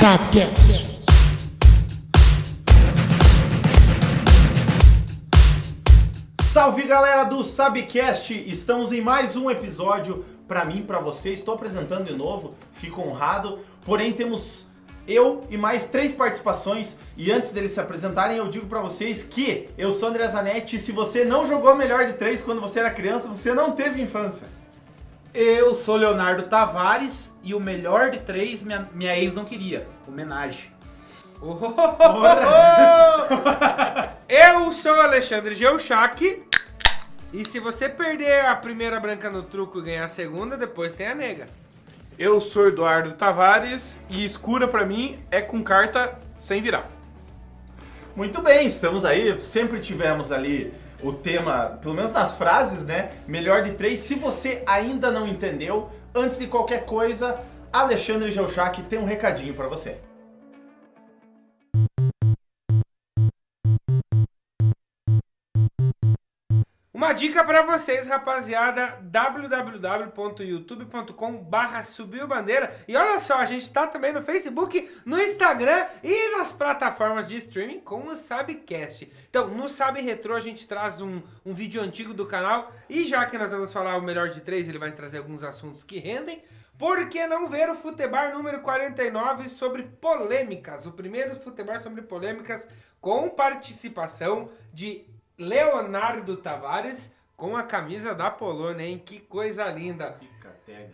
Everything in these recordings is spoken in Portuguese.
Sabcast. Salve galera do Sabcast, estamos em mais um episódio pra mim, pra você, estou apresentando de novo, fico honrado, porém temos eu e mais 3 participações e antes deles se apresentarem eu digo pra vocês que eu sou André Zanetti e se você não jogou melhor de 3 quando você era criança, você não teve infância. Eu sou Leonardo Tavares e o melhor de 3 minha ex não queria, homenagem. Eu sou Alexandre Geuchac e se você perder a primeira branca no truco e ganhar a segunda, depois tem a nega. Eu sou Eduardo Tavares e escura pra mim é com carta sem virar. Muito bem, estamos aí, sempre tivemos ali o tema, pelo menos nas frases, né? Melhor de 3. Se você ainda não entendeu, antes de qualquer coisa, Alexandre Geuchac tem um recadinho pra você. Uma dica pra vocês, rapaziada, www.youtube.com/subiubandeira. E olha só, a gente tá também no Facebook, no Instagram e nas plataformas de streaming como o Sabcast. Então, no Sabe Retro a gente traz um vídeo antigo do canal e já que nós vamos falar o melhor de 3, ele vai trazer alguns assuntos que rendem. Por que não ver o Futebar número 49 sobre polêmicas? O primeiro Futebar sobre polêmicas com participação de Leonardo Tavares com a camisa da Polônia, hein? Que coisa linda.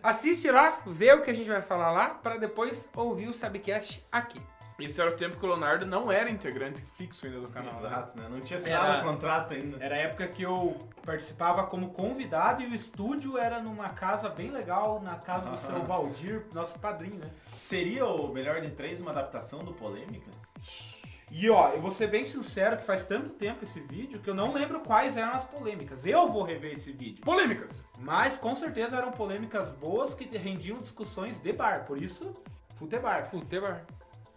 Assiste lá, vê o que a gente vai falar lá, para depois ouvir o Sabcast aqui. Esse era o tempo que o Leonardo não era integrante fixo ainda do canal. Exato, né? Não tinha assinado o contrato ainda. Era a época que eu participava como convidado e o estúdio era numa casa bem legal, na casa do seu Valdir, nosso padrinho, né? Seria o melhor de 3 uma adaptação do Polêmicas? E ó, eu vou ser bem sincero que faz tanto tempo esse vídeo que eu não lembro quais eram as polêmicas. Eu vou rever esse vídeo. Polêmica! Mas com certeza eram polêmicas boas que rendiam discussões de bar. Por isso, Futebar. Futebar.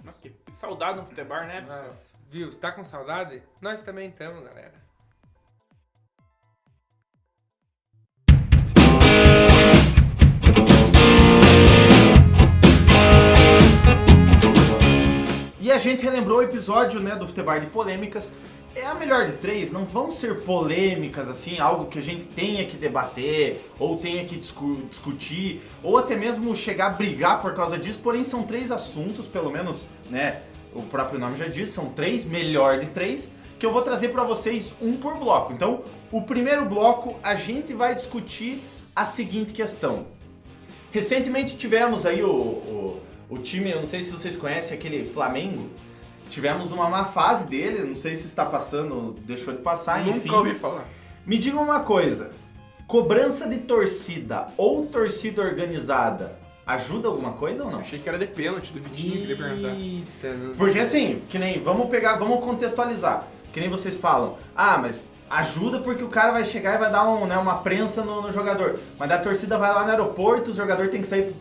Nossa, que saudade no futebar, né? Mas, viu, você tá com saudade? Nós também estamos, galera. E a gente relembrou o episódio, né, do Futebar de Polêmicas. É a melhor de 3, não vão ser polêmicas, assim, algo que a gente tenha que debater, ou tenha que discutir, ou até mesmo chegar a brigar por causa disso, porém são 3 assuntos, pelo menos, né, o próprio nome já diz, são 3, melhor de 3, que eu vou trazer pra vocês um por bloco. Então, o primeiro bloco, a gente vai discutir a seguinte questão. Recentemente tivemos aí o time, eu não sei se vocês conhecem, aquele Flamengo. Tivemos uma má fase dele, não sei se está passando, deixou de passar, enfim. Nunca ouvi falar. Me diga uma coisa, cobrança de torcida ou torcida organizada ajuda alguma coisa ou não? Achei que era de pênalti do Vitinho, queria perguntar. Eita, não... Porque assim, que nem, vamos contextualizar. Que nem vocês falam, mas ajuda porque o cara vai chegar e vai dar uma prensa no jogador. Mas a torcida vai lá no aeroporto, o jogador tem que sair,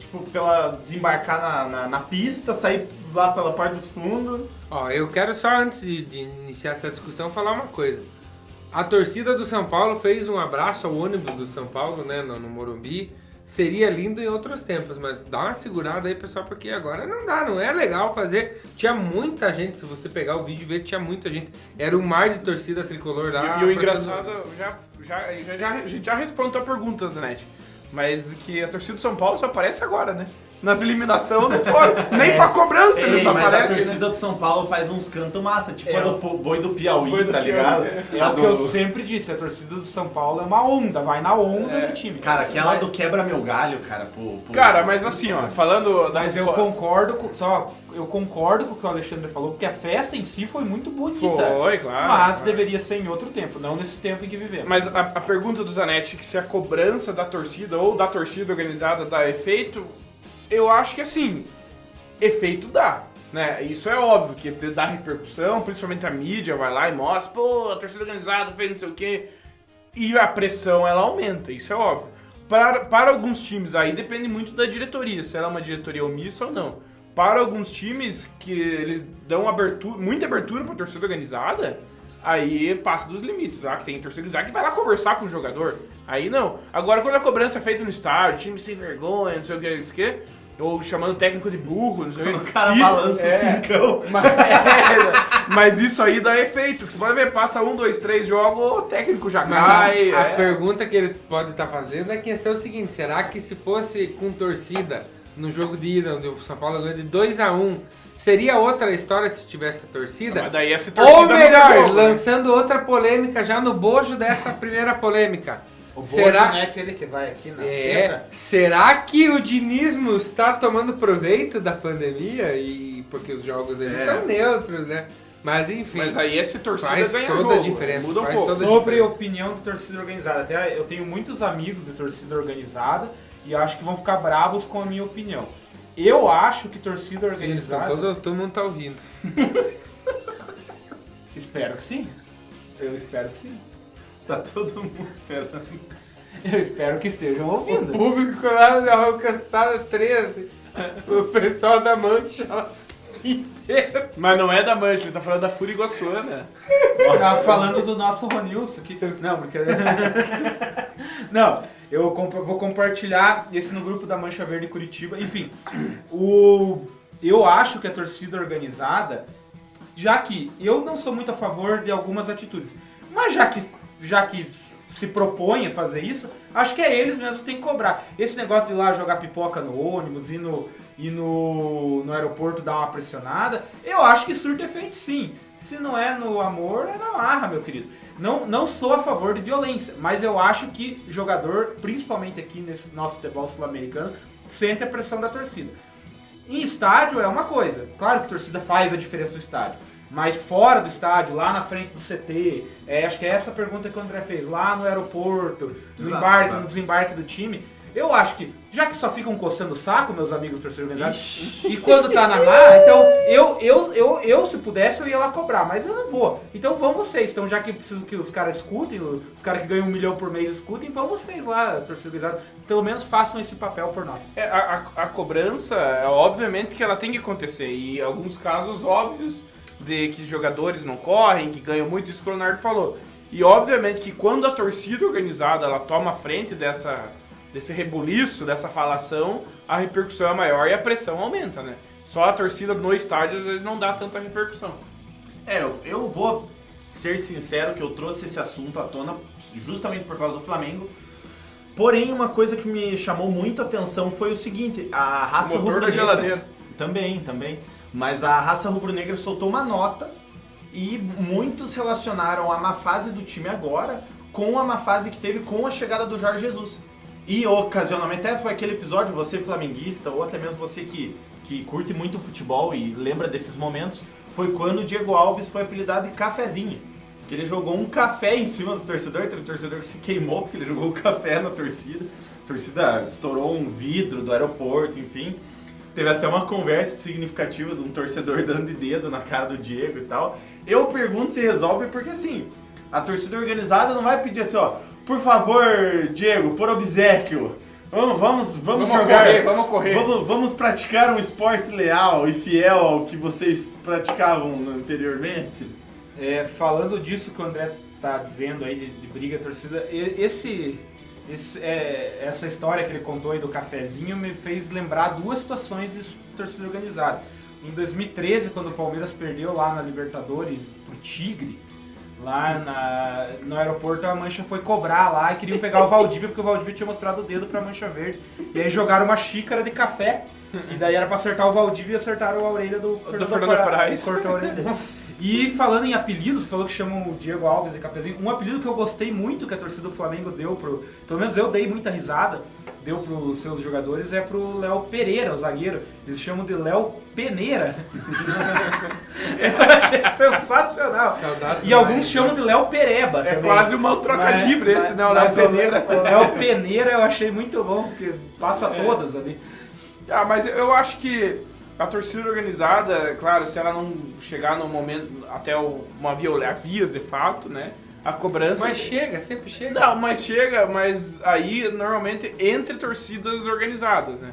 desembarcar na pista, sair lá pela porta dos fundos. Ó, eu quero só, antes de iniciar essa discussão, falar uma coisa. A torcida do São Paulo fez um abraço ao ônibus do São Paulo, né, no Morumbi. Seria lindo em outros tempos, mas dá uma segurada aí, pessoal, porque agora não dá, não é legal fazer. Tinha muita gente, se você pegar o vídeo e ver, tinha muita gente. Era um mar de torcida tricolor lá. E o engraçado, a gente já responde a tua pergunta, Zanetti, mas que a torcida do São Paulo só aparece agora, né? Nas eliminações não foram. Nem pra cobrança eles não mas aparecem, a torcida né? do São Paulo faz uns cantos massa, tipo a É. do boi do Piauí, Boi do tá Piauí, ligado? É o que eu sempre disse, a torcida do São Paulo é uma onda, vai na onda do time. Cara, aquela do quebra meu galho, cara, Cara, mas assim, ó, falando da Mas eu concordo com o que o Alexandre falou, porque a festa em si foi muito bonita. Foi, claro. Mas claro. deveria ser em outro tempo, não nesse tempo em que vivemos. Mas a pergunta do Zanetti, que se a cobrança da torcida ou da torcida organizada dá efeito, eu acho que assim, efeito dá, né? Isso é óbvio, que dá repercussão, principalmente a mídia vai lá e mostra, pô, a torcida organizada fez não sei o quê, e a pressão ela aumenta, isso é óbvio. Para alguns times aí depende muito da diretoria, se ela é uma diretoria omissa ou não. Para alguns times que eles dão muita abertura para a torcida organizada, aí passa dos limites, lá que tem torcida organizada que vai lá conversar com o jogador. Aí não. Agora, quando a cobrança é feita no estádio, time sem vergonha, não sei o que, ou chamando o técnico de burro, não sei o O cara balança o cincão. Mas isso aí dá efeito. Você pode ver, passa 1, 2, 3 jogos, o técnico já Mas cai. a pergunta que ele pode estar fazendo é a questão seguinte: será que se fosse com torcida no jogo de ida, onde o São Paulo ganhou de 2-1, seria outra história se tivesse torcida? Mas daí essa torcida Ou melhor, jogo, né? lançando outra polêmica já no bojo dessa primeira polêmica. O Bojo Será- não é aquele que vai aqui nas tetas? Será que o dinismo está tomando proveito da pandemia? E porque os jogos eles são neutros, né? Mas enfim. Mas aí essa torcida Faz ganha toda a jogo. diferença, Muda um faz pouco. toda a Sobre a diferença. opinião de torcida organizada, até eu tenho muitos amigos de torcida organizada e acho que vão ficar bravos com a minha opinião. Eu acho que torcida Sim, eles estão organizada... todo mundo tá ouvindo. Espero que sim. Eu espero que sim. Tá todo mundo esperando. Eu espero que estejam O ouvindo. público lá da alcançada 13. O pessoal da Mancha lá. Mas não é da Mancha, ele tá falando da Fúria Iguaçuana. Tava falando do nosso Ronilson aqui. Não, brincadeira. Não, eu vou compartilhar esse no grupo da Mancha Verde Curitiba. Enfim, eu acho que a torcida organizada, já que eu não sou muito a favor de algumas atitudes, mas já que se propõe a fazer isso, acho que é eles mesmos que tem que cobrar. Esse negócio de ir lá jogar pipoca no ônibus e no aeroporto dar uma pressionada, eu acho que surte efeito sim. Se não é no amor, é na marra, meu querido. Não sou a favor de violência, mas eu acho que jogador, principalmente aqui nesse nosso futebol sul-americano, sente a pressão da torcida. Em estádio é uma coisa, claro que a torcida faz a diferença do estádio, mas fora do estádio, lá na frente do CT, acho que é essa pergunta que o André fez, lá no aeroporto, no desembarque do time, eu acho que, já que só ficam coçando o saco, meus amigos torcedores organizados, e quando tá na marra, então eu se pudesse eu ia lá cobrar, mas eu não vou. Então vão vocês, então já que preciso que os caras escutem, os caras que ganham 1 milhão por mês escutem, vão vocês lá, torcedores organizados, pelo menos façam esse papel por nós. A cobrança, obviamente que ela tem que acontecer. E em alguns casos óbvios de que jogadores não correm, que ganham muito, isso que o Leonardo falou. E obviamente que quando a torcida organizada ela toma a frente desse rebuliço, dessa falação, a repercussão é maior e a pressão aumenta, né? Só a torcida no estádio às vezes não dá tanta repercussão. Eu vou ser sincero que eu trouxe esse assunto à tona justamente por causa do Flamengo. Porém, uma coisa que me chamou muito a atenção foi o seguinte, a raça O motor da rubro-negra... geladeira. Também. Mas a raça rubro-negra soltou uma nota e muitos relacionaram a má fase do time agora com a má fase que teve com a chegada do Jorge Jesus. E ocasionalmente até foi aquele episódio, você flamenguista, ou até mesmo você que curte muito futebol e lembra desses momentos, foi quando o Diego Alves foi apelidado de Cafezinho. Que ele jogou um café em cima dos torcedores, teve um torcedor que se queimou porque ele jogou o café na torcida. A torcida estourou um vidro do aeroporto, enfim. Teve até uma conversa significativa de um torcedor dando de dedo na cara do Diego e tal. Eu pergunto se resolve porque assim, a torcida organizada não vai pedir assim, ó, por favor, Diego, por obséquio, vamos jogar, Vamos correr. Vamos praticar um esporte leal e fiel ao que vocês praticavam anteriormente. Falando disso que o André tá dizendo aí de briga torcida, essa história que ele contou aí do cafezinho me fez lembrar 2 situações de torcida organizada. Em 2013, quando o Palmeiras perdeu lá na Libertadores pro Tigre, lá no aeroporto, a Mancha foi cobrar lá e queriam pegar o Valdívia, porque o Valdívia tinha mostrado o dedo pra Mancha Verde. E aí jogaram uma xícara de café, e daí era pra acertar o Valdívia e acertaram a orelha do Fernando Praz. Cortou a orelha dele. E falando em apelidos, falou que chamam o Diego Alves de Cafezinho. Um apelido que eu gostei muito que a torcida do Flamengo deu pelo menos eu dei muita risada, deu pros seus jogadores, é pro Léo Pereira, o zagueiro. Eles chamam de Léo Peneira. Eu achei sensacional. Saudades E alguns demais, chamam de Léo Pereba É também. quase uma trocadilho esse, né? O Léo Peneira. O Léo Peneira eu achei muito bom, porque passa todas ali. Mas eu acho que a torcida organizada, claro, se ela não chegar no momento, até uma vias de fato, né? A cobrança... Mas sempre chega. Não, mas chega, mas aí normalmente entre torcidas organizadas, né?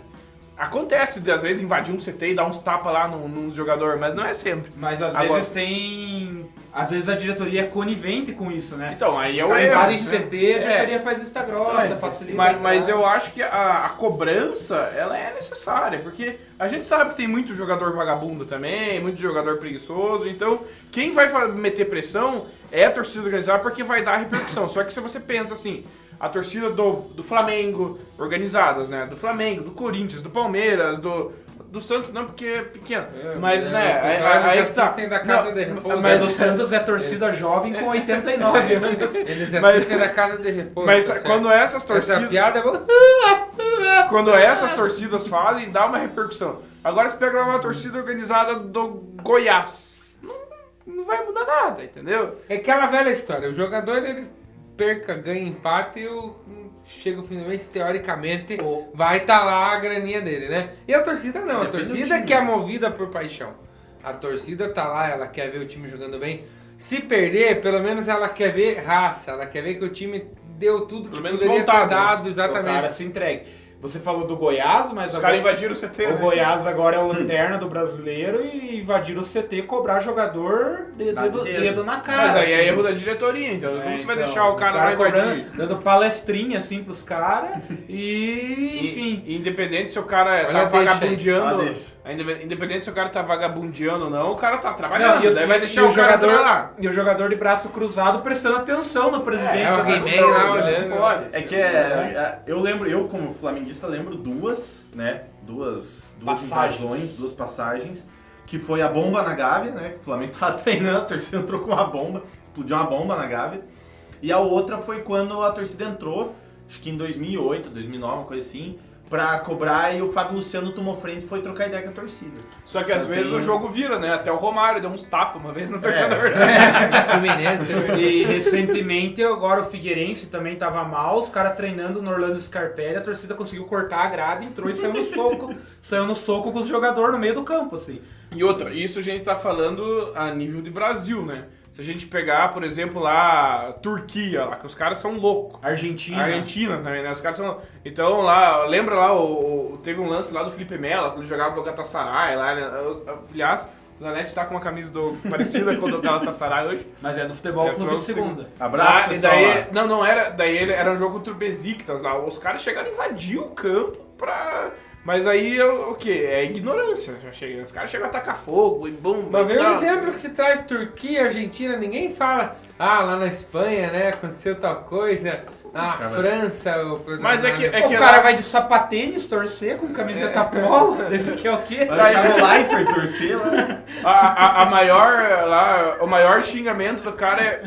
Acontece de às vezes invadir um CT e dar uns tapas lá no jogador, mas não é sempre. Mas às Agora- vezes tem às vezes a diretoria é conivente com isso, né? Então, aí é Os o caras erro, invadem né? CT, a diretoria faz vista grossa, facilita. Mas eu acho que a cobrança, ela é necessária, porque a gente sabe que tem muito jogador vagabundo também, muito jogador preguiçoso, então quem vai meter pressão é a torcida organizada porque vai dar repercussão. Só que se você pensa assim, a torcida do Flamengo, organizadas, né? Do Flamengo, do Corinthians, do Palmeiras, do Santos não, porque é pequeno. Mas, né, aí eles assistem da casa de repouso. Mas o Santos é torcida jovem com 89 anos. Eles assistem da casa de repouso. Mas tá certo. quando essas Essa torcidas... piada é boa. Quando essas torcidas fazem, dá uma repercussão. Agora você pega lá uma torcida organizada do Goiás. Não vai mudar nada, entendeu? É aquela velha história. O jogador, ele perca, ganha empate e chega o fim do mês, teoricamente, vai estar lá a graninha dele, né? E a torcida não. A torcida que é movida por paixão. A torcida tá lá, ela quer ver o time jogando bem. Se perder, pelo menos ela quer ver raça. Ela quer ver que o time deu tudo que poderia ter dado, exatamente. O cara se entregue. Você falou do Goiás, mas Os caras invadiram o CT. o Goiás agora é o lanterna do brasileiro e invadiram o CT, cobrar jogador dedo na cara. Mas aí é assim. erro da diretoria, então. Como você vai Então, deixar o os cara lá cobrando, invadir? dando palestrinha assim pros caras e enfim. Independente se o cara tá Olha, vagabundeando. deixa. Independente se o cara tá vagabundeando ou não, o cara tá trabalhando. Não, Daí vai deixar e o cara jogador lá. e o jogador de braço cruzado prestando atenção no presidente. É o da He-Man torcida. lá olhando. Pode. É que eu como flamenguista lembro duas Passagens. invasões, duas passagens, que foi a bomba na Gávea, né? O Flamengo tava treinando, a torcida entrou com uma bomba, explodiu uma bomba na Gávea. E a outra foi quando a torcida entrou, acho que em 2008, 2009, uma coisa assim, pra cobrar e o Fábio Luciano tomou frente e foi trocar ideia com a torcida. Só que às Então vezes tem- o jogo vira, né? Até o Romário deu uns tapas uma vez no torcedor. Fluminense. E recentemente, agora o Figueirense também tava mal, os caras treinando no Orlando Scarpelli, a torcida conseguiu cortar a grade, entrou e saiu no soco com os jogadores no meio do campo, assim. E outra, isso a gente tá falando a nível de Brasil, né? Se a gente pegar, por exemplo, lá, Turquia, lá, que os caras são loucos. Argentina. Argentina também, né? Os caras são... Então, lá, lembra lá, teve um lance lá do Felipe Melo, quando ele jogava no Galatasaray, lá, né? Aliás, o Zanetti tá com uma camisa parecida com a do Galatasaray hoje. Mas é do Futebol Clube de Segunda. Abraço, E pessoal. daí, não era, daí era um jogo contra o Besiktas lá. Os caras chegaram a invadir o campo pra... Mas aí, o quê? É ignorância. Os caras chegam a atacar fogo e bum. Mas vê não. um exemplo que se traz Turquia, Argentina, ninguém fala, lá na Espanha, né, aconteceu tal coisa, na França... Mas é que O cara vai de sapatênis torcer com camiseta polo, esse aqui é o quê? Vai o Thiago Leifert torcer lá. O maior xingamento do cara é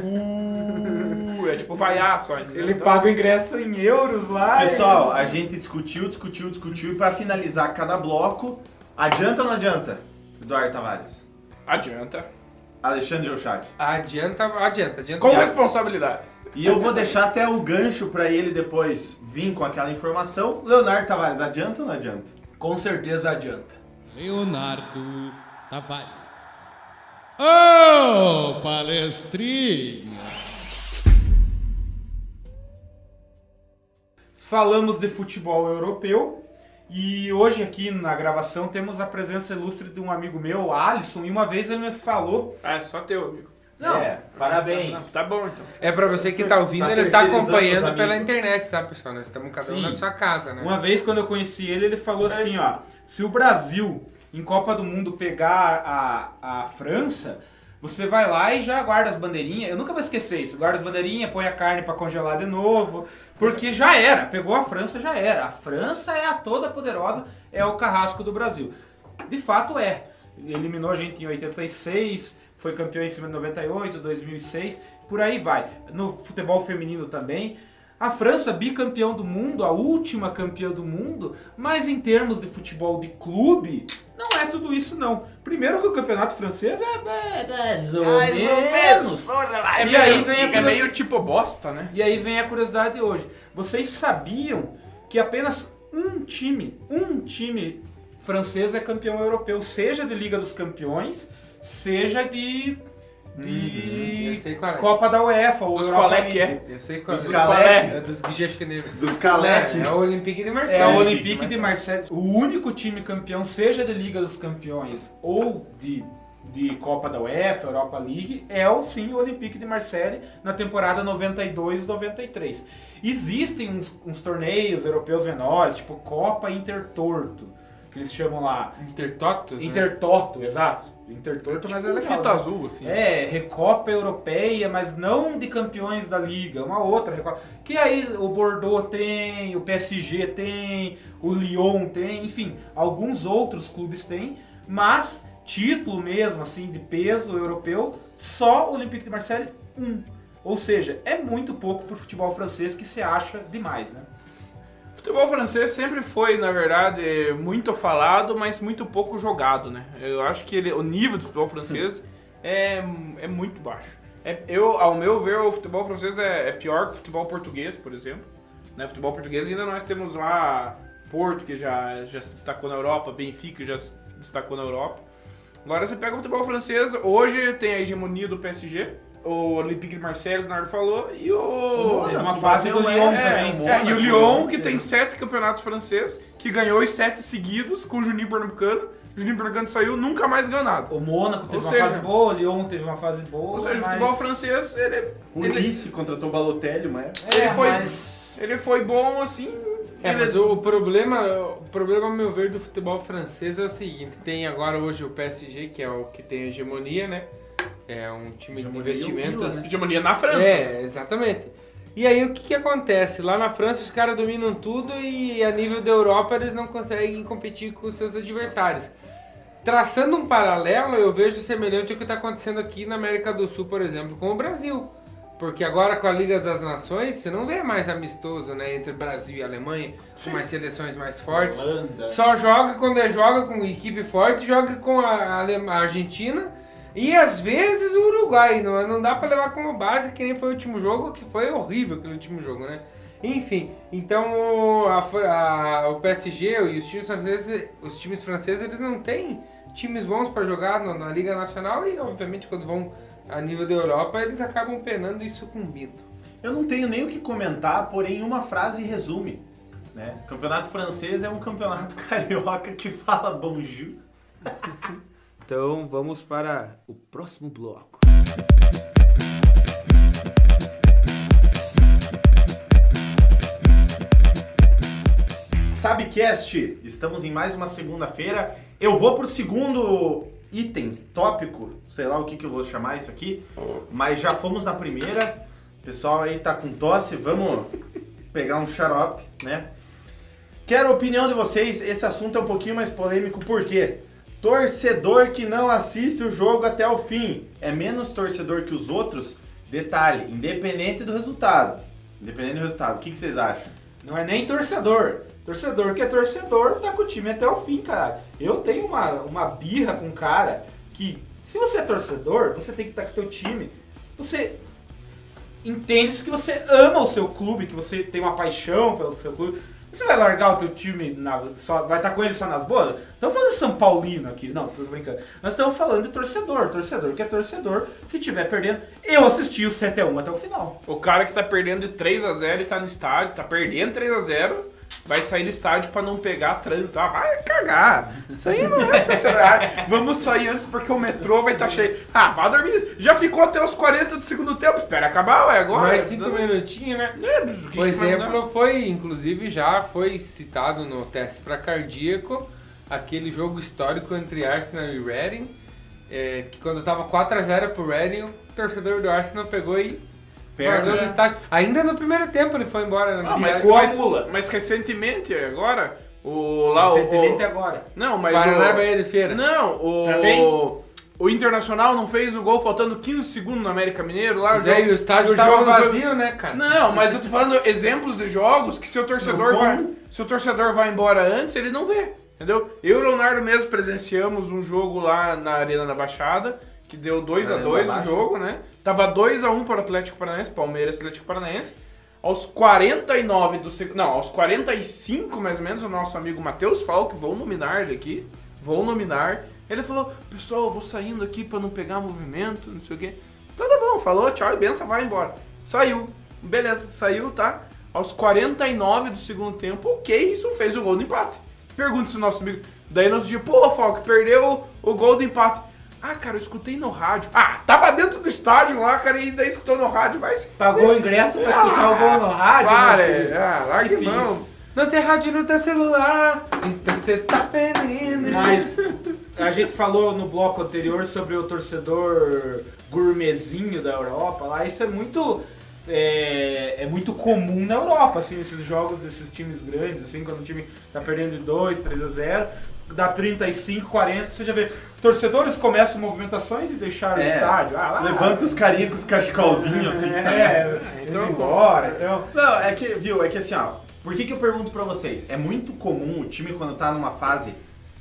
é tipo vaiar só. Entendeu? Ele Então, paga o ingresso em euros lá. Pessoal, a gente discutiu e pra finalizar cada bloco, adianta ou não adianta, Eduardo Tavares? Adianta. Alexandre Oshak. Adianta. Com responsabilidade. E eu vou deixar até o gancho pra ele depois vir com aquela informação. Leonardo Tavares, adianta ou não adianta? Com certeza adianta. Leonardo Tavares. Ô, palestrinha! Falamos de futebol europeu e hoje aqui na gravação temos a presença ilustre de um amigo meu, Alisson, e uma vez ele me falou... É só teu, amigo. Não, Parabéns. Tá bom, então. É pra você que tá ouvindo, Tá ele tá terceirizando os acompanhando amigos. pela internet, tá, pessoal? Nós estamos cada um Sim. na sua casa, né? uma vez quando eu conheci ele, ele falou assim, ó, se o Brasil em Copa do Mundo pegar a França, você vai lá e já guarda as bandeirinhas, eu nunca vou esquecer isso, guarda as bandeirinhas, põe a carne pra congelar de novo, porque já era, pegou a França, já era. A França é a toda poderosa, é o carrasco do Brasil. De fato é. Eliminou a gente em 86, foi campeão em cima de 98, 2006, por aí vai. No futebol feminino também. A França, bicampeão do mundo, a última campeã do mundo, mas em termos de futebol de clube, não é tudo isso não. Primeiro que o campeonato francês é mais ou menos. E aí vem a meio tipo bosta, né? E aí vem a curiosidade de hoje. Vocês sabiam que apenas um time francês é campeão europeu, seja de Liga dos Campeões, seja de Eu sei qual é. Copa da UEFA ou Dos Europa qual é que League. é? Eu sei qual Dos é. Calec. É dos Guichê-Cheneve. Dos Calec. É o Olympique de Marseille. É o Olympique de Marseille. O único time campeão, seja de Liga dos Campeões ou de de Copa da UEFA, Europa League, é sim o Olympique de Marseille na temporada 92-93. Existem uns torneios europeus menores, tipo Copa Intertorto, que eles chamam lá. Intertotos, né? Intertoto, exato. Intertorto, mas é legal. Fita azul, assim. É, Recopa Europeia, mas não de campeões da Liga, uma outra Recopa. Que aí o Bordeaux tem, o PSG tem, o Lyon tem, enfim, alguns outros clubes têm, mas título mesmo, assim, de peso europeu, só o Olympique de Marseille, Ou seja, é muito pouco pro futebol francês que se acha demais, né? O futebol francês sempre foi, na verdade, muito falado, mas muito pouco jogado, né? Eu acho que o nível do futebol francês é muito baixo. Ao meu ver, o futebol francês é pior que o futebol português, por exemplo. Né? Futebol português ainda nós temos lá Porto, que já se destacou na Europa, Benfica, que já se destacou na Europa. Agora você pega o futebol francês, hoje tem a hegemonia do PSG, o Olympique de Marseille, o Leonardo falou, e Teve uma fase do Lyon também. E o Lyon, que tem 7 campeonatos franceses, que ganhou os 7 seguidos com o Juninho Pernambucano. O Juninho Pernambucano saiu, nunca mais ganhou nada. O Mônaco teve Ou uma seja, fase boa, o Lyon teve uma fase boa. Ou seja, o mas... futebol francês, O Nice contratou o Balotelli, mas... ele foi bom, assim... Mas o problema, ao meu ver, do futebol francês é o seguinte, tem agora hoje o PSG, que é o que tem a hegemonia, né? É um time de investimentos. Hegemonia na França. É, exatamente. E aí o que acontece? Lá na França os caras dominam tudo e a nível da Europa eles não conseguem competir com os seus adversários. Traçando um paralelo, eu vejo semelhante ao que está acontecendo aqui na América do Sul, por exemplo, com o Brasil. Porque agora com a Liga das Nações, você não vê mais amistoso, né, entre Brasil e Alemanha, com umas seleções mais fortes. Holanda. Só joga quando joga com equipe forte, joga com a Argentina e às vezes o Uruguai. Não dá pra levar como base, que nem foi o último jogo, que foi horrível aquele último jogo, né? Enfim, então o PSG e os times franceses, eles não têm times bons pra jogar na Liga Nacional e obviamente quando vão a nível da Europa, eles acabam penando e sucumbindo. Eu não tenho nem o que comentar, porém uma frase resume. Né? O campeonato francês é um campeonato carioca que fala bonjour. Então vamos para o próximo bloco. Sabcast, estamos em mais uma segunda-feira. Eu vou pro segundo item, tópico, sei lá o que eu vou chamar isso aqui, mas já fomos na primeira. O pessoal aí tá com tosse, vamos pegar um xarope, né? Quero a opinião de vocês, esse assunto é um pouquinho mais polêmico, por quê? Torcedor que não assiste o jogo até o fim é menos torcedor que os outros? Detalhe, independente do resultado. O que vocês acham? Não é nem torcedor. Torcedor que é torcedor tá com o time até o fim, cara. Eu tenho uma birra com um cara que, se você é torcedor, você tem que estar com o teu time. Você entende que você ama o seu clube, que você tem uma paixão pelo seu clube. Você vai largar o teu time, vai estar com ele só nas boas? Estamos falando de São Paulino aqui, não, tô brincando. Nós estamos falando de torcedor que é torcedor, se estiver perdendo. Eu assisti o 7x1 até o final. O cara que tá perdendo de 3x0 e tá no estádio, tá perdendo 3x0, vai sair do estádio pra não pegar trânsito. Ah, vai cagar. Isso aí não é torcedor. Vamos sair antes porque o metrô vai estar cheio. Ah, vai dormir. Já ficou até os 40 do segundo tempo. Espera acabar, ué, agora. Mais 5 minutinhos, né? O exemplo foi, inclusive, já foi citado no teste para cardíaco, aquele jogo histórico entre Arsenal e Reading, que quando tava 4x0 pro Reading, o torcedor do Arsenal pegou e vazou do estádio. Ainda no primeiro tempo ele foi embora. Mas recentemente, agora, agora. Não, mas Paraná, Bahia de Feira. Não, o Internacional não fez o gol faltando 15 segundos no América Mineiro lá. E o estádio tava vazio, né, cara? Não, mas eu tô falando exemplos de jogos que se o torcedor vai embora antes, ele não vê, entendeu? Eu e o Leonardo mesmo presenciamos um jogo lá na Arena da Baixada, que deu 2x2 o jogo, né? Tava 2x1 para o Atlético Paranaense, Palmeiras Atlético Paranaense. Aos 49 do segundo... Não, aos 45 mais ou menos, o nosso amigo Matheus Falck, vou nominar ele aqui, ele falou, pessoal, eu vou saindo aqui pra não pegar movimento, não sei o quê. Então tá bom, falou, tchau e benção, vai embora. Saiu, beleza, saiu, tá? Aos 49 do segundo tempo, o isso fez o gol do empate. Pergunta se o nosso amigo... Daí no outro dia, pô, Falck, perdeu o gol do empate. Ah, cara, eu escutei no rádio. Ah, tava dentro do estádio lá, cara, e ainda escutou no rádio, vai se Pagou o ingresso pra escutar o gol no rádio. Para, né? larga Difícil. mão. Não tem rádio no teu celular, então você tá perdendo. Mas a gente falou no bloco anterior sobre o torcedor gourmetzinho da Europa lá, isso é muito comum na Europa, assim, esses jogos desses times grandes, assim, quando o time tá perdendo de 2, 3-0, dá 35, 40, você já vê, torcedores começam movimentações e deixar o estádio. Levanta os carinha com os cachecolzinhos assim. Então embora, então... Não, é que assim, ó, por que eu pergunto pra vocês? É muito comum o time quando tá numa fase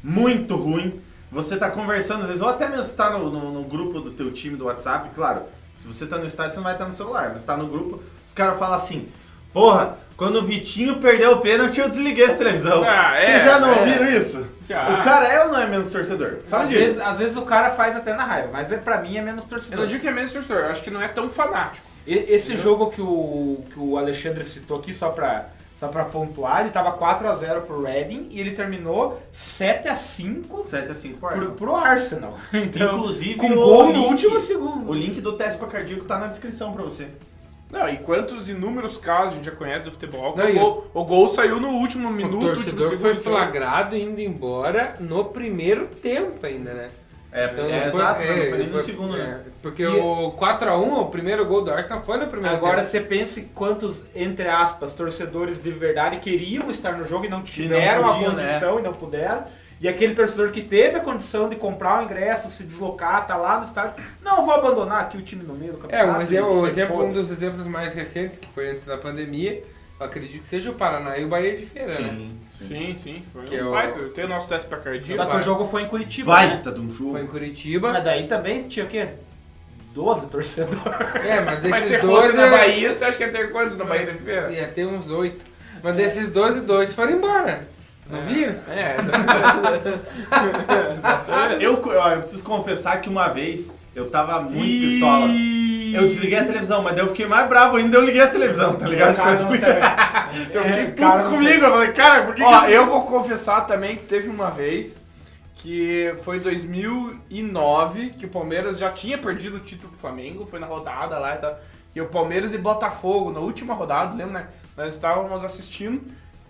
muito ruim, você tá conversando, às vezes, ou até mesmo você tá no grupo do teu time do WhatsApp, claro, se você tá no estádio você não vai estar no celular, mas tá no grupo, os caras falam assim, porra, quando o Vitinho perdeu o pênalti eu desliguei a televisão. Vocês já não ouviram isso? Já. O cara é ou não é menos torcedor? Só Às vezes o cara faz até na raiva, mas pra mim é menos Eu torcedor. não digo que é menos torcedor, eu acho que não é tão fanático. Esse jogo que o Alexandre citou aqui, só pra pontuar, ele tava 4-0 pro Reading e ele terminou 7-5 7-5 pro Arsenal. pro Arsenal. Então, Inclusive, com o gol no link- último segundo. O link do teste pra cardíaco tá na descrição pra você. Não, e quantos inúmeros casos a gente já conhece do futebol, que Não, o gol saiu no último O minuto, último torcedor segundo. foi flagrado indo embora no primeiro tempo ainda, né? Então, não foi- exato, não foi nem no foi- segundo, né? Porque o 4-1, o primeiro gol do Arsenal foi no primeiro Agora tempo. você pensa em quantos, entre aspas, torcedores de verdade queriam estar no jogo e não tiveram podiam, a condição e não puderam. E aquele torcedor que teve a condição de comprar o ingresso, se deslocar, tá lá no estádio, não, vou abandonar aqui o time no meio do campeonato. Um dos exemplos mais recentes, que foi antes da pandemia, eu acredito que seja o Paraná e o Bahia de Feira, né? Sim. Foi Que é um o- baita. Tem o nosso teste pra cardíaco. Só que o jogo foi em Curitiba, né? Baita de um jogo. Foi em Curitiba. Mas daí também tinha o quê? 12 torcedores. Mas Mas se desses fosse 12... na Bahia, você acha que ia ter quantos na Bahia de Feira? Ia ter uns 8. Mas desses 12, 2 foram embora. Não viram? Eu preciso confessar que uma vez eu tava muito pistola. Eu desliguei a televisão, mas daí eu fiquei mais bravo ainda, eu liguei a televisão, tá ligado? Cara, não serve. Eu fiquei cara, puto não comigo, eu falei, cara, por que Ó, que eu vou confessar também que teve uma vez que foi em 2009 que o Palmeiras já tinha perdido o título do Flamengo, foi na rodada lá e tal. E o Palmeiras e Botafogo, na última rodada, lembra, né? Nós estávamos assistindo.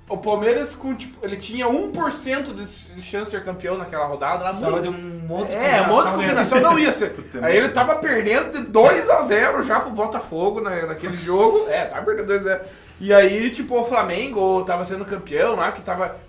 O Palmeiras, ele tinha 1% de chance de ser campeão naquela rodada. Lá, Precisava de um monte de um monte de combinação não ia ser. Puta Aí ele tava perdendo de 2-0 já pro Botafogo naquele jogo. Tava perdendo 2-0. E aí, tipo, o Flamengo tava sendo campeão lá, que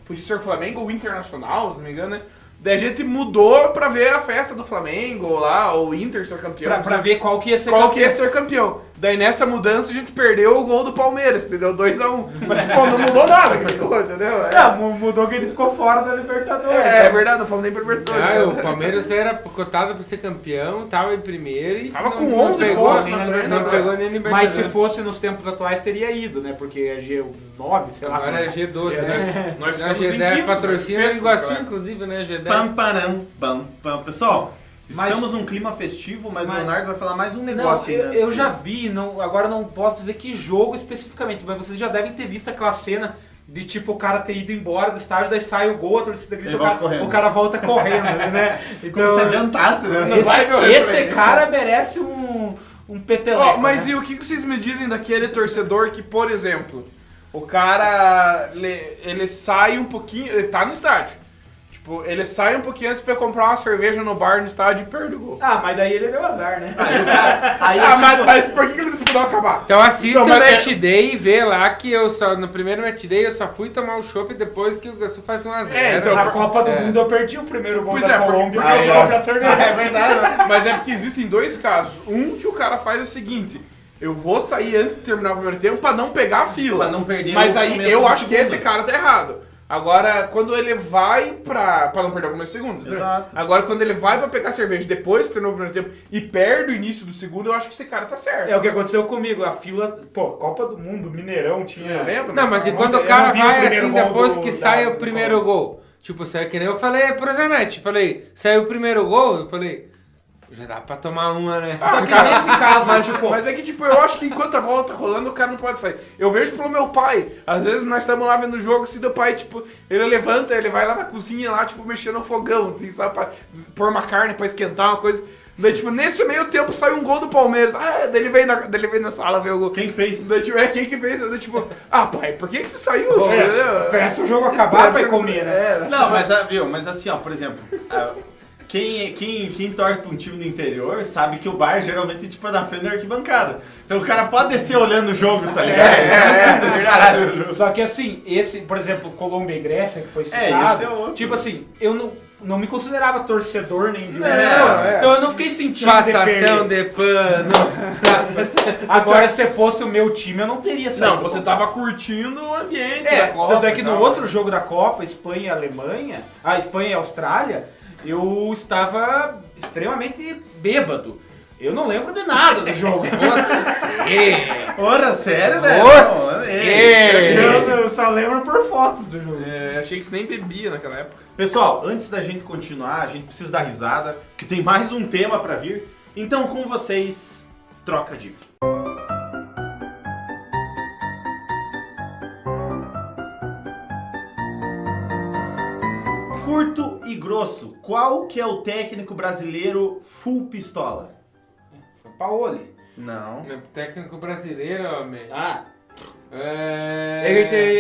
podia ser o Flamengo ou o Internacional, se não me engano, né? Daí a gente mudou pra ver a festa do Flamengo lá, o Inter ser campeão. Pra ver qual que ia ser Qual campeão. que ia ser campeão. Daí nessa mudança a gente perdeu o gol do Palmeiras, entendeu? 2-1. Mas tipo, não mudou nada aquele gol, entendeu? Não, mudou que ele ficou fora da Libertadores. É verdade, não falando nem pra Libertadores. Ah, o cara. Palmeiras era cotado pra ser campeão, tava em primeiro e Tava não- com não 11 pegou, pontos na frente, não né? pegou nem Libertadores. Mas se fosse nos tempos atuais teria ido, né? Porque é G9, sei lá. Agora é G12, né? Nós Não, estamos em G10 quinto, patrocina o sexto, Iguaçu, cara. inclusive, né? G10. Pam, param, pam, pam. Pessoal, Mas- estamos num clima festivo, mas o Mas- Leonardo vai falar mais um Não, negócio aí, né? eu já vi, agora não posso dizer que jogo especificamente, mas vocês já devem ter visto aquela cena de tipo o cara ter ido embora do estádio, daí sai o gol, a torcida grita, Ele volta correndo. o cara volta correndo, né? Como se adiantasse, né? esse, vai correr esse pra ele. cara merece um peteleco. Ó, mas né? e o que vocês me dizem daquele torcedor que, por exemplo, o cara, ele sai um pouquinho, ele tá no estádio. Tipo, ele sai um pouquinho antes pra comprar uma cerveja no bar no estádio e perde o gol. Ah, mas daí ele deu azar, né? Aí, Mas por que ele não acabar? Então assista Então, o mas Match Day e vê lá que no primeiro Match Day eu só fui tomar o chopp depois que o Iguaçu faz 1-0. então, Na Copa do É. Mundo eu perdi o primeiro gol Pois da é, porque- Colômbia porque- porque eu comprei a cerveja. É verdade. Mas é porque existem dois casos. Um que o cara faz o seguinte: eu vou sair antes de terminar o primeiro tempo pra não pegar a fila. Pra não perder Mas o aí começo eu do acho que segundo. esse cara tá errado. Agora, quando ele vai pra não perder o começo do segundo. entendeu? Exato. Agora, quando ele vai pra pegar cerveja depois que terminou o primeiro tempo e perde o início do segundo, eu acho que esse cara tá certo. É o que aconteceu comigo, a fila, pô, Copa do Mundo, Mineirão tinha... Eu lembro, Não, mas e Eu quando não o cara vi o vai primeiro assim, gol depois do- que sai da- o primeiro gol? Tipo, saiu que nem eu falei pro Zanetti, falei, saiu o primeiro gol, eu falei, Já dá pra tomar uma, né? Só que nesse caso, Mas, tipo, mas é que, tipo, eu acho que enquanto a bola tá rolando, o cara não pode sair. Eu vejo pelo meu pai. Às vezes nós estamos lá vendo o jogo, assim, do pai, tipo, ele levanta, ele vai lá na cozinha, lá, tipo, mexendo no fogão, assim, sabe? Pra pôr uma carne pra esquentar, uma coisa. Daí, tipo, nesse meio tempo sai um gol do Palmeiras. Ah, daí ele vem na sala ver o gol. Quem que fez? Daí, tipo, quem que fez? Daí, tipo, pai, por que você saiu? espera se o jogo acabar pra ir comer, né? Não, mas, viu, mas assim, ó, por exemplo, quem torce pra um time do interior sabe que o bar geralmente tipo, é na frente da arquibancada. Então o cara pode descer olhando o jogo, tá ligado? Não precisa de caralho o jogo. Só que assim, esse, por exemplo, Colômbia e Grécia, que foi esse citado, é outro. tipo assim, eu não me considerava torcedor nem de Não, então eu não fiquei sentindo Passação de perder. de pano. Agora, se fosse o meu time, eu não teria saído. Não, você tava curtindo o ambiente É, da Copa. tanto é que e no tal. outro jogo da Copa, Espanha e Alemanha, Espanha e Austrália, eu estava extremamente bêbado. Eu não lembro de nada do jogo. Você! Ora, sério, velho? Você! Eu só lembro por fotos do jogo. Achei que você nem bebia naquela época. Pessoal, antes da gente continuar, a gente precisa dar risada, que tem mais um tema pra vir. Então, com vocês, troca de. Curto e grosso, qual que é o técnico brasileiro full pistola? São Paulo. Não. Meu técnico brasileiro, homem. Ah, É...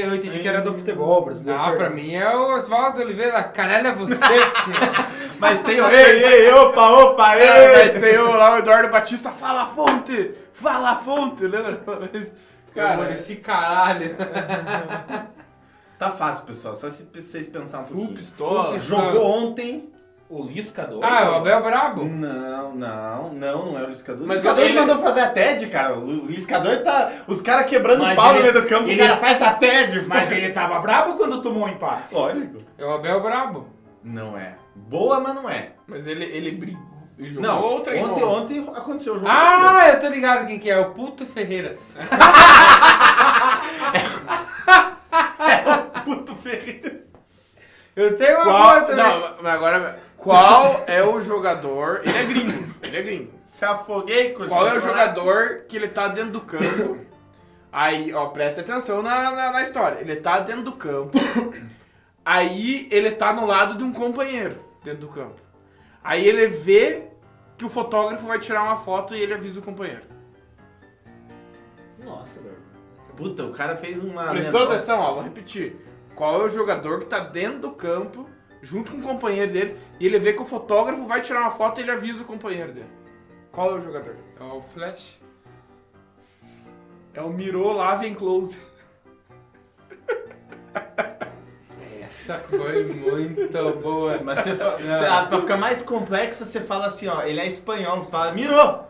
eu entendi que era do futebol brasileiro. Ah, pra mim é o Oswaldo Oliveira. Caralho, é você. Mas tem o. Ei, opa, Mas tem lá o Eduardo Batista, fala a fonte, lembra? Cara, esse caralho. Tá fácil, pessoal, só se vocês pensar um Full pouquinho. pistola. Jogou ontem. O Lisca doido. Ah, é o Abel Brabo? Não é o Liscador. O Mas Liscador ele- mandou fazer a TED, cara. O Liscador tá. Os caras quebrando Mas o pau no ele- meio do campo, ele- o cara faz a TED. Mas ele tava brabo quando tomou um empate. Lógico. É o Abel Brabo. Não é. Boa, mas não é. Mas ele brigou. Ele jogou Não, ou treinou? ontem aconteceu o jogo. Ah, eu tô ligado quem que é. O Puto Ferreira. Puto Ferreira. Eu tenho uma Qual, boa também. não, mas agora, qual é o jogador? Ele é gringo. Se afoguei com Qual é o chocolate. jogador que ele tá dentro do campo? Aí, ó, presta atenção na história. Ele tá dentro do campo. Aí ele tá no lado de um companheiro dentro do campo. Aí ele vê que o fotógrafo vai tirar uma foto e ele avisa o companheiro. Nossa, velho. Puta, o cara fez uma. Prestou atenção, ó, vou repetir. Qual é o jogador que tá dentro do campo, junto com o companheiro dele, e ele vê que o fotógrafo vai tirar uma foto e ele avisa o companheiro dele? Qual é o jogador? É o Flash. É o Miró Lave Close. Essa foi muito boa. Mas pra ficar mais complexa, você fala assim, ó, ele é espanhol, você fala, mirou!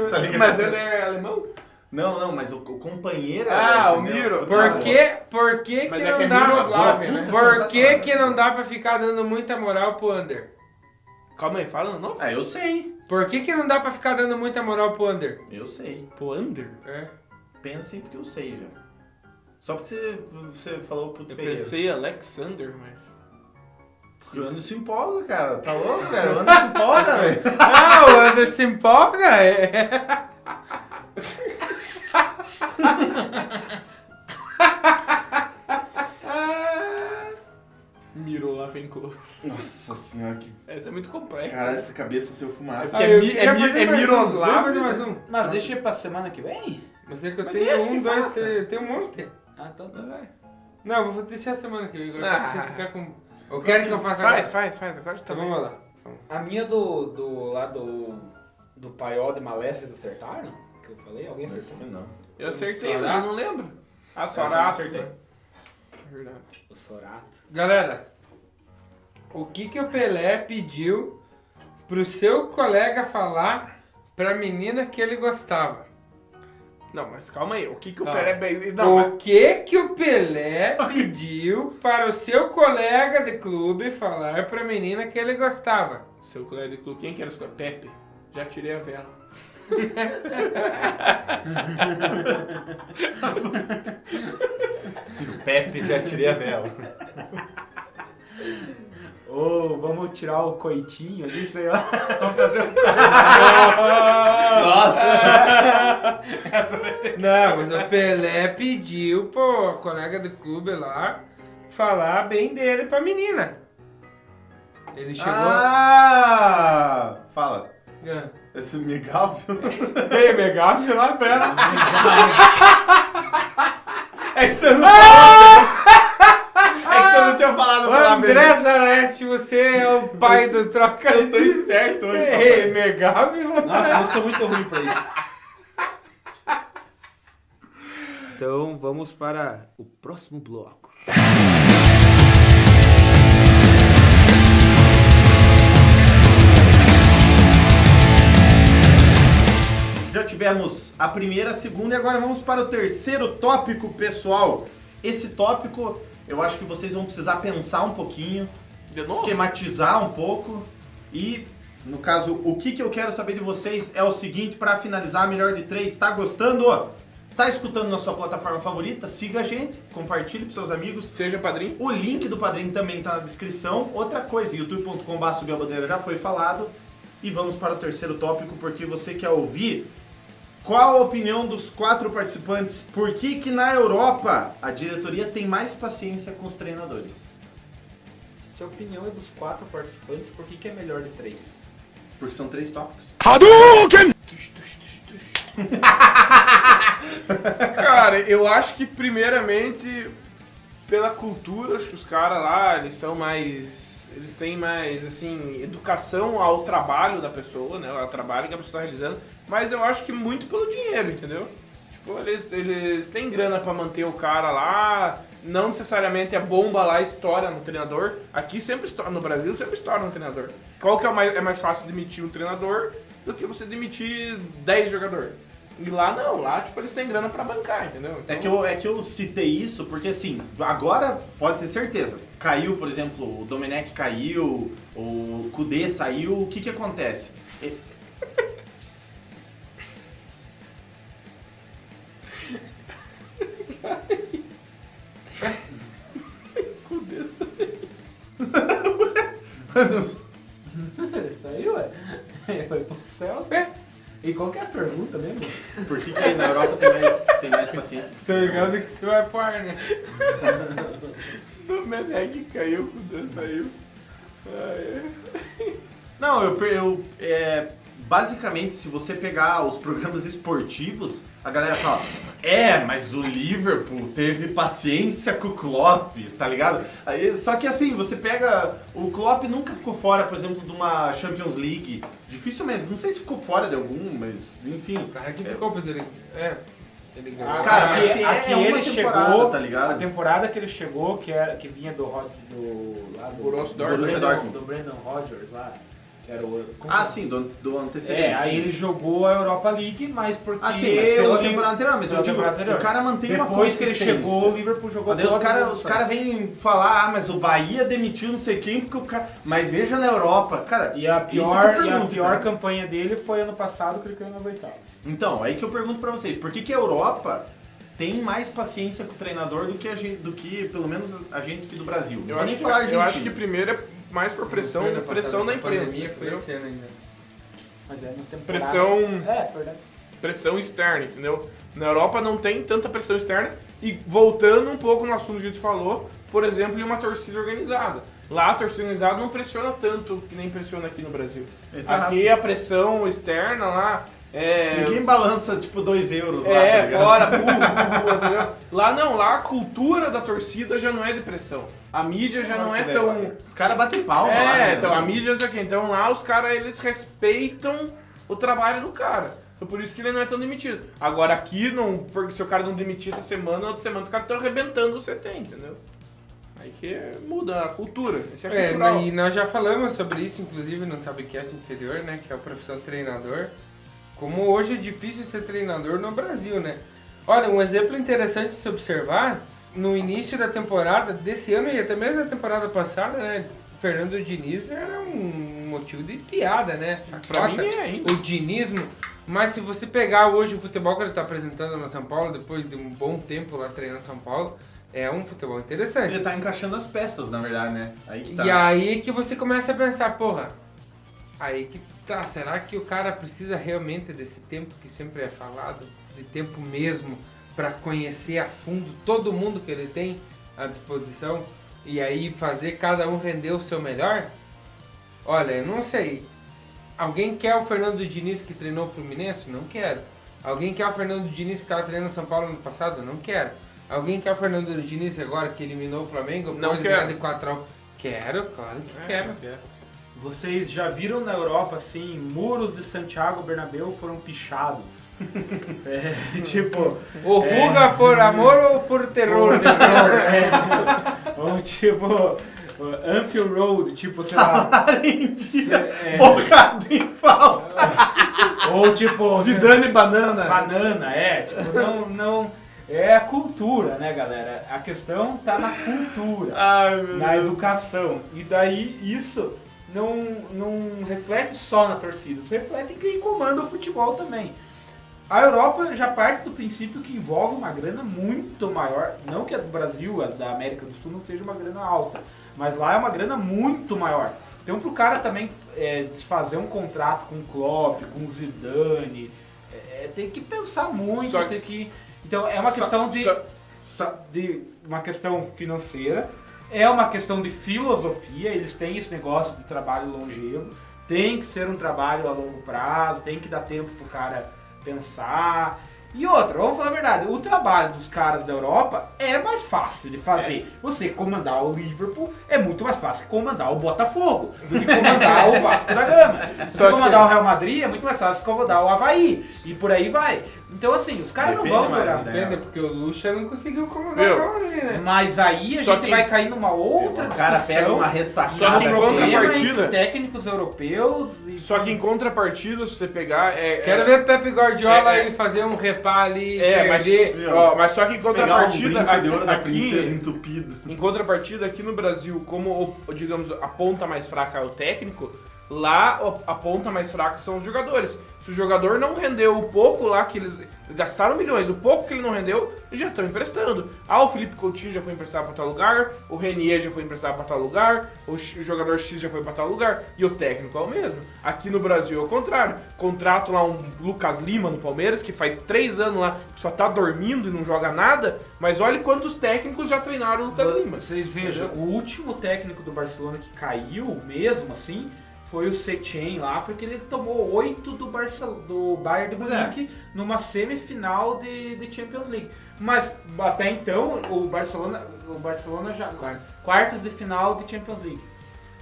Tá ligado? Mas ele é alemão? Não, mas o companheiro. Ah, o entendeu? Miro. Por que Mas que é não que é dá... Miroslav, Puta, né? puta. Por que Sensacional. que não dá pra ficar dando muita moral pro Under? Calma aí, fala não? Ah, eu sei. Por que que não dá pra ficar dando muita moral pro Under? Eu sei. Pô, Under? É. Pensem porque eu sei já. Só porque você falou puto Eu Ferreira. pensei Alexander, mas... Porque o Anderson se empolga, cara. Tá louco, cara? O Anderson se empolga, velho. Ah, o Under se empolga? É. Miró Lave Close. Nossa senhora, que... Essa é muito complexa. Cara, essa cabeça seu fumaça. Que Ah, é eu Mi- queria é Mi- fazer é mais um. Miroslav, Vamos fazer né? mais um. Mas deixa eu ir pra semana que vem. Mas é que eu Mas tenho deixa um, que dois, faça. três, tem um monte. Ah, então tá. Não, eu vou deixar a semana que vem. Agora Ah. só pra vocês ficar com... Eu quero que eu faça Faz, agora. agora tá Então vamos lá. A minha do Paiol de Malé, vocês acertaram? Que eu falei? Alguém acertou? Não. Eu acertei, mas Sorato. eu não lembro. Ah, Essa eu Sorato. acertei. né? É verdade. O Sorato. Galera, o que o Pelé pediu pro seu colega falar pra menina que ele gostava? Não, mas calma aí. O que o Ah. Pelé fez? Não, mas- O que o Pelé pediu para o seu colega de clube falar pra menina que ele gostava? Seu colega de clube, quem que era o seu? Pepe. Já tirei a vela. O Pepe, já tirei a vela. Ou vamos tirar o coitinho ali, sei lá. Vamos fazer um... Nossa! Essa vai ter... Não, mas o Pelé pediu pro colega do clube lá falar bem dele pra menina. Ele chegou... Ah! Fala. Ah. Esse Miguel, viu? Ei, Megaf lá, pera. É que você não falou. É que você não tinha falado pra falar André mesmo. Zanetti, você é o pai do trocadilho. Eu tô esperto hoje. Ei, Megaf lá. Nossa, eu sou muito ruim pra isso. Então vamos para o próximo bloco. Já tivemos a primeira, a segunda e agora vamos para o terceiro tópico, pessoal. Esse tópico, eu acho que vocês vão precisar pensar um pouquinho, De novo? esquematizar um pouco e, no caso, o que eu quero saber de vocês é o seguinte, para finalizar, melhor de 3, tá gostando? Tá escutando na sua plataforma favorita? Siga a gente, compartilhe pros seus amigos. Seja padrinho. O link do padrinho também tá na descrição. Outra coisa, youtube.com/subiabandeira já foi falado. E vamos para o terceiro tópico, porque você quer ouvir qual a opinião dos 4 participantes. Por que na Europa a diretoria tem mais paciência com os treinadores? Se a opinião é dos 4 participantes, por que é melhor de 3? Porque são 3 tópicos. Cara, eu acho que primeiramente pela cultura, acho que os caras lá, eles são mais... Eles têm mais, assim, educação ao trabalho da pessoa, né? Ao trabalho que a pessoa tá realizando. Mas eu acho que muito pelo dinheiro, entendeu? Tipo, eles têm grana pra manter o cara lá. Não necessariamente a bomba lá estoura no treinador. Aqui sempre estoura, no Brasil sempre estoura no treinador. Qual que é mais fácil demitir um treinador do que você demitir 10 jogadores? E lá não, lá tipo, eles têm grana pra bancar, entendeu? Então, É que eu citei isso porque, assim, agora pode ter certeza. Caiu, por exemplo, o Domenech caiu, o Kudê saiu, o que acontece? Saiu, ué. Foi pro céu. E qual que é a pergunta mesmo? Por que aí na Europa tem mais paciência? Tô ligado que você vai par, né? Domenech caiu, o Kudê saiu. Não, basicamente, se você pegar os programas esportivos, a galera fala, mas o Liverpool teve paciência com o Klopp, tá ligado? Só que assim, você pega, o Klopp nunca ficou fora, por exemplo, de uma Champions League, dificilmente, não sei se ficou fora de algum, mas enfim. O cara que ficou, pois ele... Ele ganhou. Cara, mas aqui é uma ele temporada, chegou, tá ligado? a temporada que ele chegou, que vinha do Borussia Dortmund. do Brandon Rodgers lá, que era o... Sim, do antecedente. aí sim. ele jogou a Europa League, mas porque... Mas pela o temporada anterior, mas eu pela digo, temporada anterior. o cara mantém uma Depois que ele consistência. chegou, o Liverpool jogou Daí os caras vêm falar, mas o Bahia demitiu não sei quem, porque o cara... Mas veja na Europa, cara, E a isso que eu pior, pergunto, cara. campanha dele foi ano passado, que ele caiu nas oitavas. Então, aí que eu pergunto pra vocês, por que a Europa tem mais paciência com o treinador do que pelo menos a gente aqui do Brasil? Não eu vou acho, nem falar eu acho que Argentina. primeiro é mais por pressão da imprensa, Foi entendeu? esse ano ainda. Mas é na temporada... Pressão, verdade. pressão externa, entendeu? Na Europa não tem tanta pressão externa. E voltando um pouco no assunto que a gente falou, por exemplo, em uma torcida organizada. Lá a torcida organizada não pressiona tanto que nem pressiona aqui no Brasil. Exato. Aqui a pressão externa lá Ninguém balança tipo 2 euros lá, tá ligado? fora, entendeu? Lá não, lá a cultura da torcida já não é de pressão. A mídia já não é tão... Os caras batem palma lá, né? então a mídia já que então lá os caras eles respeitam o trabalho do cara. Então por isso que ele não é tão demitido. Agora aqui não, porque se o cara não demitir essa semana, outra semana os caras estão arrebentando o CT, entendeu? Aí que muda a cultura. Isso é cultural. E nós já falamos sobre isso, inclusive no Sabcast anterior, né? Que é a profissão de treinador. Como hoje é difícil ser treinador no Brasil, né? Olha, um exemplo interessante de se observar, no início da temporada desse ano e até mesmo da temporada passada, né? Fernando Diniz era um motivo de piada, né? Pra mim é ainda. O dinismo. Mas se você pegar hoje o futebol que ele está apresentando no São Paulo, depois de um bom tempo lá treinando São Paulo, é um futebol interessante. Ele tá encaixando as peças, na verdade, né? Aí que tá. E aí que você começa a pensar, porra, aí que tá, será que o cara precisa realmente desse tempo que sempre é falado, de tempo mesmo, pra conhecer a fundo todo mundo que ele tem à disposição e aí fazer cada um render o seu melhor? Olha, eu não sei. Alguém quer o Fernando Diniz que treinou o Fluminense? Não quero. Alguém quer o Fernando Diniz que estava treinando o São Paulo no passado? Não quero. Alguém quer o Fernando Diniz agora que eliminou o Flamengo? Não Pode quero. ganhar de 4-1? Quero, claro que quero. Vocês já viram na Europa, assim, muros de Santiago Bernabéu foram pichados? Tipo... O Ruga por amor ou por terror? Ou tipo... Anfield Road, tipo, sei lá... Bocado em falta. Ou tipo... Zidane Banana. Banana, tipo, não... É a cultura, né, galera? A questão tá na cultura, Ai, meu na Deus. educação. E daí isso não reflete só na torcida, isso reflete em quem comanda o futebol também. A Europa já parte do princípio que envolve uma grana muito maior, não que a do Brasil, a da América do Sul não seja uma grana alta, mas lá é uma grana muito maior. Então pro cara também desfazer um contrato com o Klopp, com o Zidane, tem que pensar muito, Só- tem que... Então é uma questão Só- de uma questão financeira, é uma questão de filosofia, eles têm esse negócio de trabalho longevo, tem que ser um trabalho a longo prazo, tem que dar tempo pro cara pensar. E outra, vamos falar a verdade, o trabalho dos caras da Europa é mais fácil de fazer. Você comandar o Liverpool é muito mais fácil que comandar o Botafogo do que comandar o Vasco da Gama. Se Só que- comandar o Real Madrid é muito mais fácil que comandar o Havaí. E por aí vai. Então assim, os caras não Depende vão mais, durar. né? Depende, porque o Lucha não conseguiu comandar Meu. o Real Madrid, né? Mas aí a Só gente que- vai cair numa outra O cara pega uma discussão. Só que em ressacada. contrapartida- Entre técnicos europeus e... Só que em contrapartida, se você pegar... Quero ver Pepe Guardiola É, é. aí fazer um repá ali, mas, perder. mas só que em Pegar um contrapartida, brinco de ouro da aqui, princesa entupido. em contrapartida, aqui no Brasil, como, digamos, a ponta mais fraca é o técnico, lá a ponta mais fraca são os jogadores. Se o jogador não rendeu o pouco lá que eles gastaram milhões, o pouco que ele não rendeu, eles já estão emprestando. O Felipe Coutinho já foi emprestado para tal lugar, o Renier já foi emprestado para tal lugar, o jogador X já foi para tal lugar, e o técnico é o mesmo. Aqui no Brasil é o contrário. Contrato lá um Lucas Lima no Palmeiras, que faz 3 anos lá, que só tá dormindo e não joga nada, mas olha quantos técnicos já treinaram o Lucas Lima. Vocês vejam, o último técnico do Barcelona que caiu mesmo assim foi o Setien lá, porque ele tomou 8 do Bayern de Pois é. Munique numa semifinal de Champions League. Mas até então o Barcelona já quartos de final de Champions League.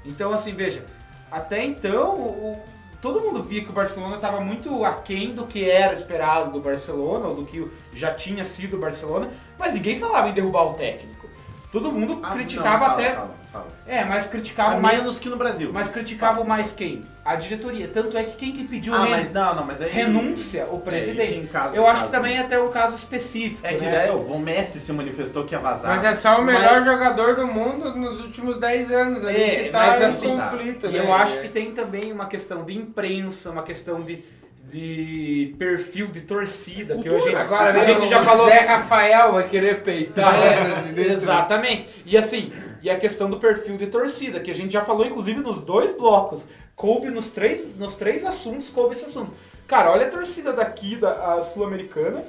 Então assim, veja, até então todo mundo via que o Barcelona estava muito aquém do que era esperado do Barcelona, ou do que já tinha sido o Barcelona, mas ninguém falava em derrubar o técnico. Todo mundo criticava até... Fala. mas criticava É mais... menos que no Brasil. Mas criticavam mais quem? A diretoria. Tanto é que quem que pediu mas aí... renúncia? O aí presidente. tem caso- Eu acho caso. que também é até um caso específico. É que né? daí o Messi se manifestou que ia vazar. Mas é só o melhor jogador do mundo nos últimos 10 anos. Ali que tá mas em assim, conflito, e né? eu acho que tem também uma questão de imprensa, uma questão de perfil de torcida. Que hoje Agora a gente já o falou... Zé Rafael vai querer peitar o presidente. Exatamente. E assim, e a questão do perfil de torcida, que a gente já falou inclusive nos 2 blocos. Coube nos três assuntos, coube esse assunto. Cara, olha a torcida daqui, da sul-americana,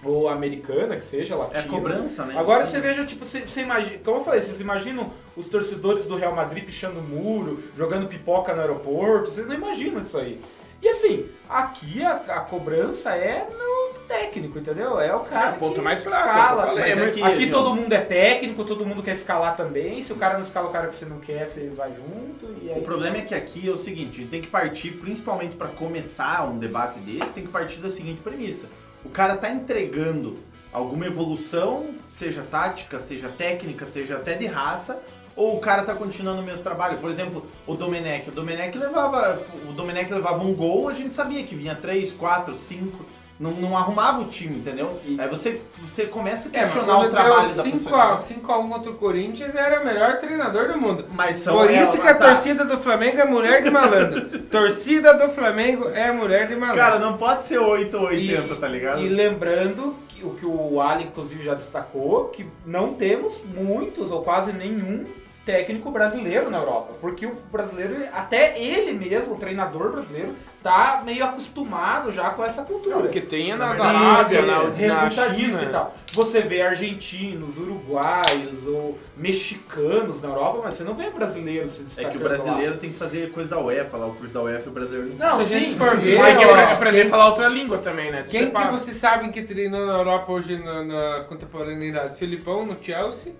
ou americana, que seja, latina. É cobrança, né? Agora Sim. você veja, tipo, você imagina, como eu falei, vocês imaginam os torcedores do Real Madrid pichando muro, jogando pipoca no aeroporto, vocês não imaginam isso aí. E assim, aqui a cobrança é no técnico, entendeu? É o cara a ponta que mais fraca, escala. eu falei. Mas é que, Aqui viu, todo mundo é técnico, todo mundo quer escalar também. Se o cara não escala o cara que você não quer, você vai junto. E aí... O problema é que aqui é o seguinte, a gente tem que partir, principalmente para começar um debate desse, tem que partir da seguinte premissa. O cara tá entregando alguma evolução, seja tática, seja técnica, seja até de raça, ou o cara tá continuando o mesmo trabalho. Por exemplo, o Domenech levava um gol, a gente sabia que vinha 3, 4, 5. não arrumava o time, entendeu? Aí você começa a mas questionar quando o trabalho deu da 5 pessoa. a 5x1 contra o Corinthians, era o melhor treinador do mundo. Mas são Por isso que a tá. torcida do Flamengo é mulher de malandro. Torcida do Flamengo é mulher de malandro. Cara, não pode ser 8 ou 80, tá ligado? E lembrando que o que o Ali, inclusive, já destacou, que não temos muitos ou quase nenhum técnico brasileiro na Europa. Porque o brasileiro, até ele mesmo, o treinador brasileiro, tá meio acostumado já com essa cultura. Porque tem nas Isso, Arábia, na resultadista China. e tal. Você vê argentinos, uruguaios ou mexicanos na Europa, mas você não vê brasileiros se É destacando que o brasileiro tem que fazer coisa da UEFA lá, o curso da UEFA e o brasileiro não Não, Se a gente sim, for ver, Mas ó, é aprender quem- a falar outra língua também, né? Quem que Desprepara. vocês sabem que treinou na Europa hoje na contemporaneidade? Filipão no Chelsea.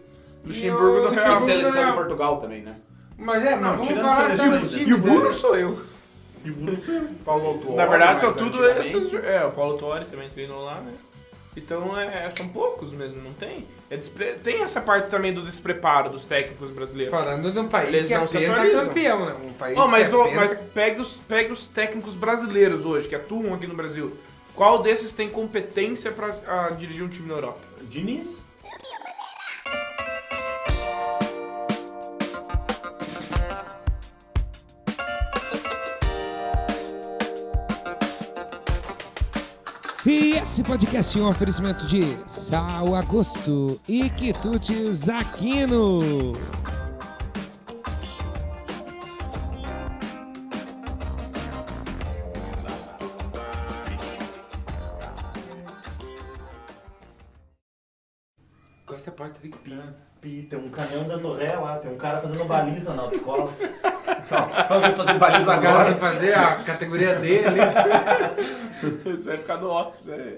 Luxemburgo no E o Real. A Luxemburgo no seleção de Real. Portugal também, né? Mas é, mas Não, vamos tirando falar seleções, dos né? times. E o Bruno né? sou eu. Paulo Autuori, Na verdade, são mas tudo antigamente- esses. O Paulo Tuori também treinou lá, né? Então são poucos mesmo, não tem? Tem essa parte também do despreparo dos técnicos brasileiros. Falando de um país Eles que é não se atualizam. pentacampeão, né? Um país Oh, mas que é mas pega os técnicos brasileiros hoje, que atuam aqui no Brasil. Qual desses tem competência pra dirigir um time na Europa? Diniz? E esse podcast é um oferecimento de Sal Agosto e Quitutes Aquino. Gosta da porta ali. Tem um caminhão dando ré lá, tem um cara fazendo baliza na autoescola. A autoescola vai fazer baliza O cara vai agora. fazer a categoria D ali. Isso vai ficar no off, né?